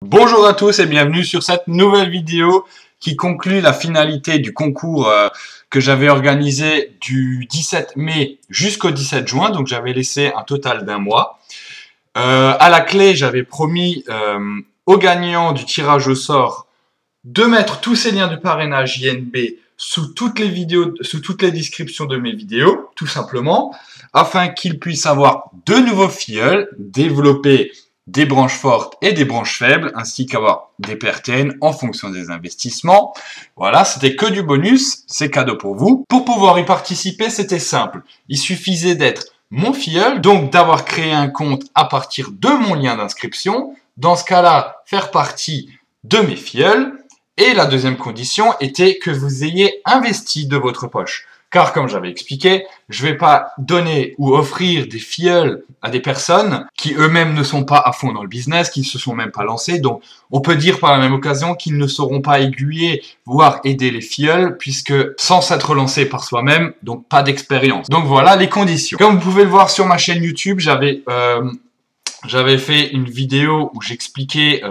Bonjour à tous et bienvenue sur cette nouvelle vidéo qui conclut la finalité du concours que j'avais organisé du 17 mai jusqu'au 17 juin. Donc j'avais laissé un total d'un mois. À la clé, j'avais promis aux gagnants du tirage au sort de mettre tous ces liens du parrainage INB sous toutes les vidéos, sous toutes les descriptions de mes vidéos, tout simplement, afin qu'ils puissent avoir de nouveaux filleuls, développer des branches fortes et des branches faibles, ainsi qu'avoir des PRTN en fonction des investissements. Voilà, c'était que du bonus, c'est cadeau pour vous. Pour pouvoir y participer, c'était simple. Il suffisait d'être mon filleul, donc d'avoir créé un compte à partir de mon lien d'inscription. Dans ce cas-là, faire partie de mes filleuls. Et la deuxième condition était que vous ayez investi de votre poche. Car comme j'avais expliqué, je ne vais pas donner ou offrir des filleuls à des personnes qui eux-mêmes ne sont pas à fond dans le business, qui ne se sont même pas lancés. Donc on peut dire par la même occasion qu'ils ne sauront pas aiguiller, voire aider les filleuls, puisque sans s'être lancé par soi-même, donc pas d'expérience. Donc voilà les conditions. Comme vous pouvez le voir sur ma chaîne YouTube, j'avais fait une vidéo où j'expliquais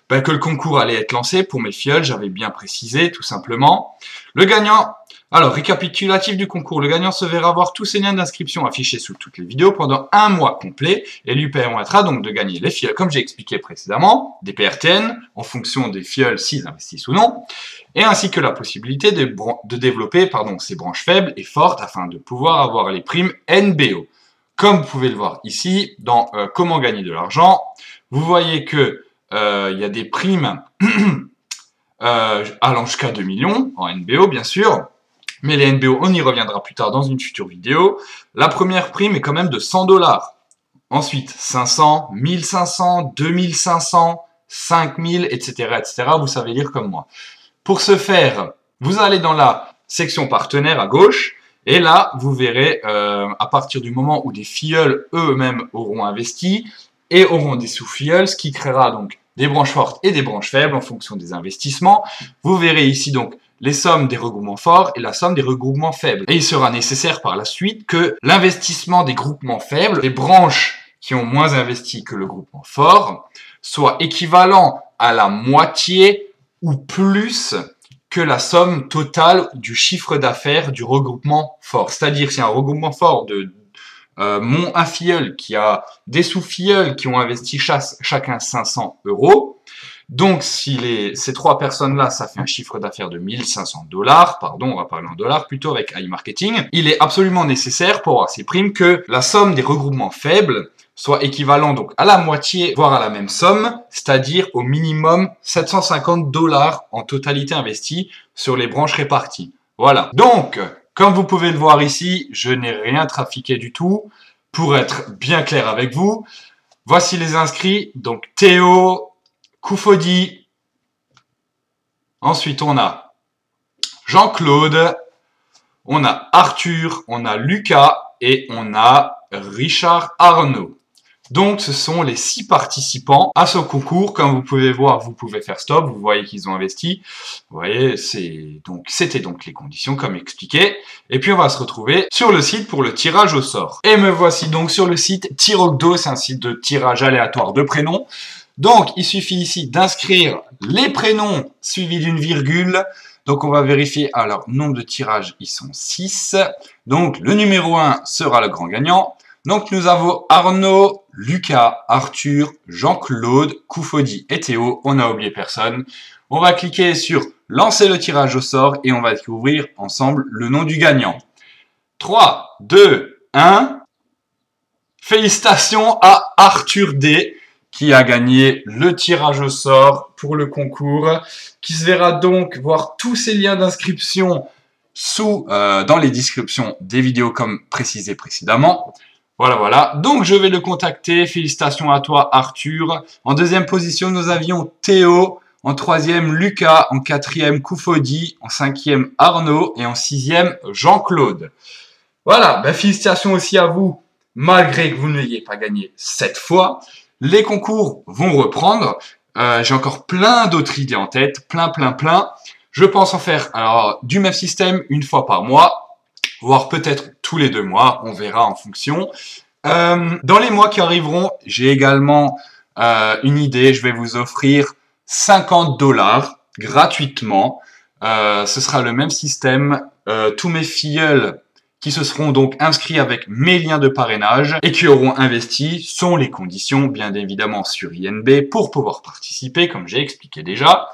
que le concours allait être lancé pour mes filleuls, j'avais bien précisé tout simplement. Le gagnant, alors récapitulatif du concours, le gagnant se verra voir tous ses liens d'inscription affichés sous toutes les vidéos pendant un mois complet et lui permettra donc de gagner les filleuls, comme j'ai expliqué précédemment, des PRTN en fonction des filleuls s'ils investissent ou non, et ainsi que la possibilité de développer ces branches faibles et fortes afin de pouvoir avoir les primes NBO. Comme vous pouvez le voir ici, dans comment gagner de l'argent, vous voyez que il y a des primes allant jusqu'à 2 millions en NBO bien sûr, mais les NBO on y reviendra plus tard dans une future vidéo. La première prime est quand même de 100 $. Ensuite 500, 1500, 2500, 5000, etc., etc. Vous savez lire comme moi. Pour ce faire, vous allez dans la section partenaires à gauche. Et là, vous verrez, à partir du moment où des filleuls eux-mêmes auront investi et auront des sous-filleuls, ce qui créera donc des branches fortes et des branches faibles en fonction des investissements. Vous verrez ici donc les sommes des regroupements forts et la somme des regroupements faibles. Et il sera nécessaire par la suite que l'investissement des groupements faibles, les branches qui ont moins investi que le groupement fort, soit équivalent à la moitié ou plus que la somme totale du chiffre d'affaires du regroupement fort. C'est-à-dire si un regroupement fort de un filleul qui a des sous-filleuls qui ont investi chacun 500 €. Donc, si ces trois personnes-là, ça fait un chiffre d'affaires de 1500 $, pardon, on va parler en dollars plutôt avec iMarketing, il est absolument nécessaire pour avoir ces primes que la somme des regroupements faibles soit équivalent donc à la moitié, voire à la même somme, c'est-à-dire au minimum 750 $ en totalité investie sur les branches réparties. Voilà. Donc, comme vous pouvez le voir ici, je n'ai rien trafiqué du tout. Pour être bien clair avec vous, voici les inscrits. Donc Théo, Koufodi. Ensuite, on a Jean-Claude. On a Arthur, on a Lucas et on a Richard Arnaud. Donc, ce sont les 6 participants à ce concours. Comme vous pouvez voir, vous pouvez faire stop. Vous voyez qu'ils ont investi. Vous voyez, c'était donc les conditions comme expliqué. Et puis, on va se retrouver sur le site pour le tirage au sort. Et me voici donc sur le site Tirogdo. C'est un site de tirage aléatoire de prénoms. Donc, il suffit ici d'inscrire les prénoms suivis d'une virgule. Donc, on va vérifier. Alors, nombre de tirages, ils sont 6. Donc, le numéro 1 sera le grand gagnant. Donc, nous avons Arnaud, Lucas, Arthur, Jean-Claude, Koufodi et Théo. On n'a oublié personne. On va cliquer sur lancer le tirage au sort et on va découvrir ensemble le nom du gagnant. 3, 2, 1. Félicitations à Arthur D qui a gagné le tirage au sort pour le concours, qui se verra donc voir tous ses liens d'inscription dans les descriptions des vidéos comme précisé précédemment. Voilà. Donc, je vais le contacter. Félicitations à toi, Arthur. En deuxième position, nous avions Théo. En troisième, Lucas. En quatrième, Koufodi. En cinquième, Arnaud. Et en sixième, Jean-Claude. Voilà. Félicitations aussi à vous, malgré que vous n'ayez pas gagné cette fois. Les concours vont reprendre. J'ai encore plein d'autres idées en tête. Plein. Je pense en faire du même système une fois par mois. Voire peut-être tous les 2 mois, on verra en fonction. Dans les mois qui arriveront, j'ai également une idée, je vais vous offrir 50 $ gratuitement. Ce sera le même système. Tous mes filleuls qui se seront donc inscrits avec mes liens de parrainage et qui auront investi sont les conditions, bien évidemment, sur INB pour pouvoir participer, comme j'ai expliqué déjà.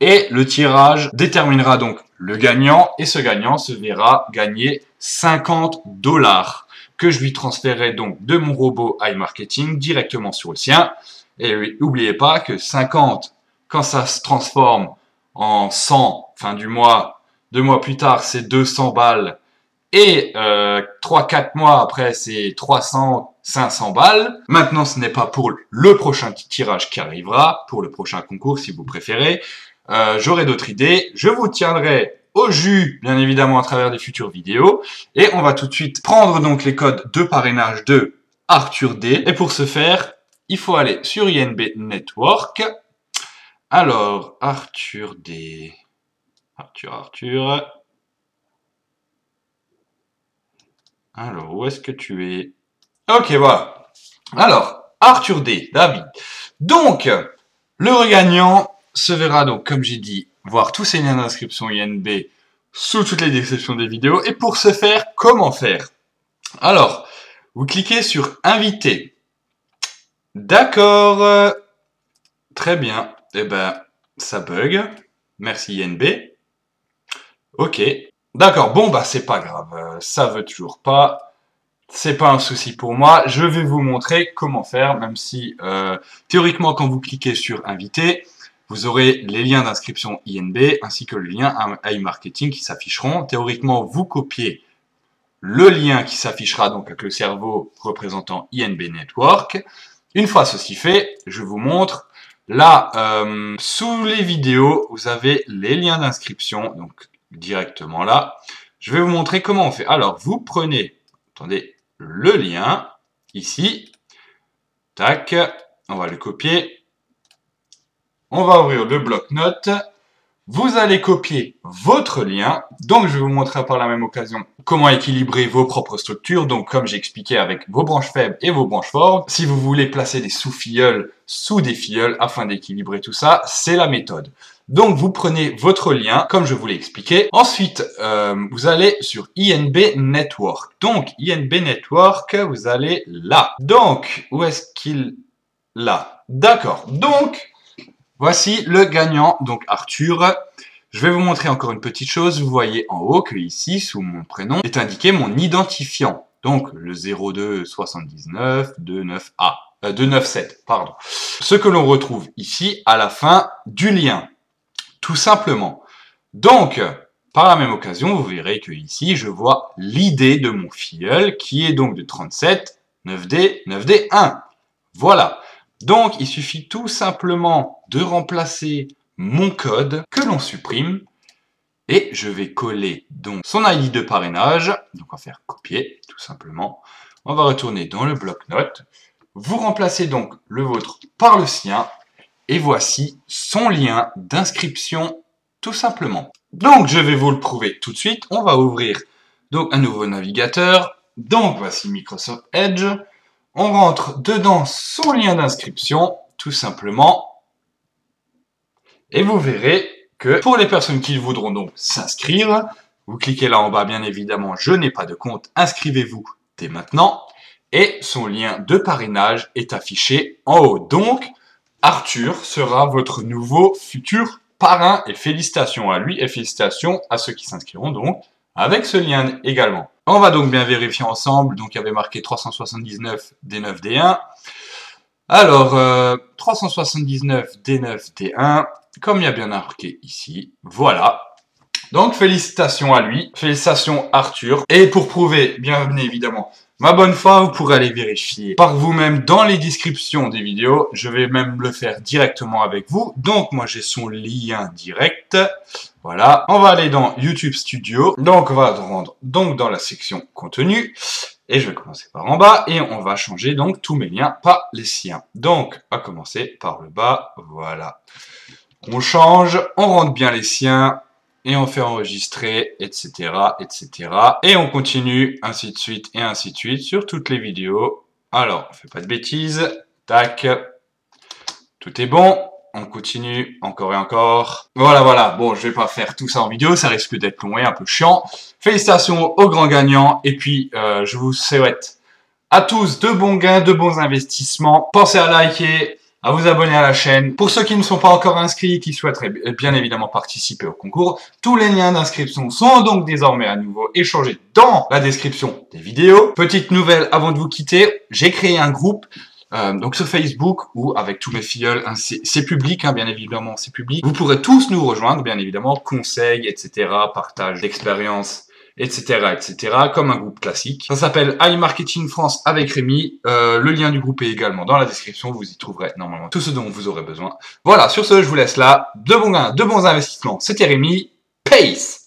Et le tirage déterminera donc le gagnant, et ce gagnant se verra gagner 50 $ que je lui transférerai donc de mon robot iMarketing directement sur le sien. Et n'oubliez pas que 50, quand ça se transforme en 100, fin du mois, 2 mois plus tard, c'est 200 balles. Et 3-4 mois après, c'est 300-500 balles. Maintenant, ce n'est pas pour le prochain tirage qui arrivera, pour le prochain concours si vous préférez. J'aurai d'autres idées. Je vous tiendrai au jus, bien évidemment, à travers des futures vidéos. Et on va tout de suite prendre donc les codes de parrainage de Arthur D. Et pour ce faire, il faut aller sur INB Network. Alors, Arthur D. Arthur. Alors, où est-ce que tu es? Ok, voilà. Alors, Arthur D, David. Donc, le gagnant se verra donc, comme j'ai dit, voir tous ces liens d'inscription INB sous toutes les descriptions des vidéos. Et pour ce faire, comment faire? Alors, vous cliquez sur Inviter. D'accord. Très bien. Eh ben, ça bug. Merci INB. Ok. D'accord, bon bah c'est pas grave, ça veut toujours pas, c'est pas un souci pour moi, je vais vous montrer comment faire, même si théoriquement quand vous cliquez sur inviter, vous aurez les liens d'inscription INB ainsi que le lien iMarketing qui s'afficheront. Théoriquement vous copiez le lien qui s'affichera donc avec le cerveau représentant INB Network. Une fois ceci fait, je vous montre, là sous les vidéos vous avez les liens d'inscription, donc directement là. Je vais vous montrer comment on fait. Alors, vous prenez, attendez, le lien, ici, tac, on va le copier. On va ouvrir le bloc-notes. Vous allez copier votre lien. Donc, je vais vous montrer par la même occasion comment équilibrer vos propres structures. Donc, comme j'ai expliqué avec vos branches faibles et vos branches fortes. Si vous voulez placer des sous-filleuls sous des filleuls afin d'équilibrer tout ça, c'est la méthode. Donc, vous prenez votre lien, comme je vous l'ai expliqué. Ensuite, vous allez sur INB Network. Donc, INB Network, vous allez là. Donc, où est-ce qu'il... Là. D'accord. Donc, voici le gagnant, donc Arthur. Je vais vous montrer encore une petite chose. Vous voyez en haut que ici, sous mon prénom, est indiqué mon identifiant. Donc, le 02 79 29A. 297, pardon. Ce que l'on retrouve ici à la fin du lien. Tout simplement. Donc, par la même occasion, vous verrez que ici, je vois l'idée de mon filleul qui est donc de 37, 9D, 9D1. Voilà. Donc, il suffit tout simplement de remplacer mon code que l'on supprime et je vais coller donc son ID de parrainage. Donc, on va faire copier, tout simplement. On va retourner dans le bloc-notes. Vous remplacez donc le vôtre par le sien. Et voici son lien d'inscription, tout simplement. Donc, je vais vous le prouver tout de suite. On va ouvrir donc un nouveau navigateur. Donc, voici Microsoft Edge. On rentre dedans son lien d'inscription, tout simplement. Et vous verrez que pour les personnes qui voudront donc s'inscrire, vous cliquez là en bas, bien évidemment, je n'ai pas de compte, inscrivez-vous dès maintenant. Et son lien de parrainage est affiché en haut. Donc, Arthur sera votre nouveau futur parrain et félicitations à lui et félicitations à ceux qui s'inscriront donc avec ce lien également. On va donc bien vérifier ensemble. Donc il y avait marqué 379 D9 D1. Alors 379 D9 D1, comme il y a bien marqué ici, voilà. Donc félicitations à lui, félicitations Arthur. Et pour prouver bien évidemment ma bonne foi, vous pourrez aller vérifier par vous-même dans les descriptions des vidéos. Je vais même le faire directement avec vous. Donc, moi, j'ai son lien direct. Voilà. On va aller dans YouTube Studio. Donc, on va rendre donc dans la section contenu. Et je vais commencer par en bas. Et on va changer donc tous mes liens, pas les siens. Donc, on va commencer par le bas. Voilà. On change. On rentre bien les siens. Et on fait enregistrer, etc., etc. Et on continue, ainsi de suite, et ainsi de suite, sur toutes les vidéos. Alors, on fait pas de bêtises. Tac. Tout est bon. On continue encore et encore. Voilà. Bon, je vais pas faire tout ça en vidéo, ça risque d'être long et un peu chiant. Félicitations aux grands gagnants. Et puis, je vous souhaite à tous de bons gains, de bons investissements. Pensez à liker, à vous abonner à la chaîne. Pour ceux qui ne sont pas encore inscrits, qui souhaiteraient bien évidemment participer au concours, tous les liens d'inscription sont donc désormais à nouveau échangés dans la description des vidéos. Petite nouvelle avant de vous quitter, j'ai créé un groupe donc sur Facebook où avec tous mes filleuls, hein, c'est public, hein, bien évidemment, c'est public. Vous pourrez tous nous rejoindre, bien évidemment, conseils, etc., partage d'expériences, etc., comme un groupe classique. Ça s'appelle iMarketing France avec Rémi. Le lien du groupe est également dans la description. Vous y trouverez normalement tout ce dont vous aurez besoin. Voilà, sur ce, je vous laisse là. De bons gains, de bons investissements. C'était Rémi. Peace!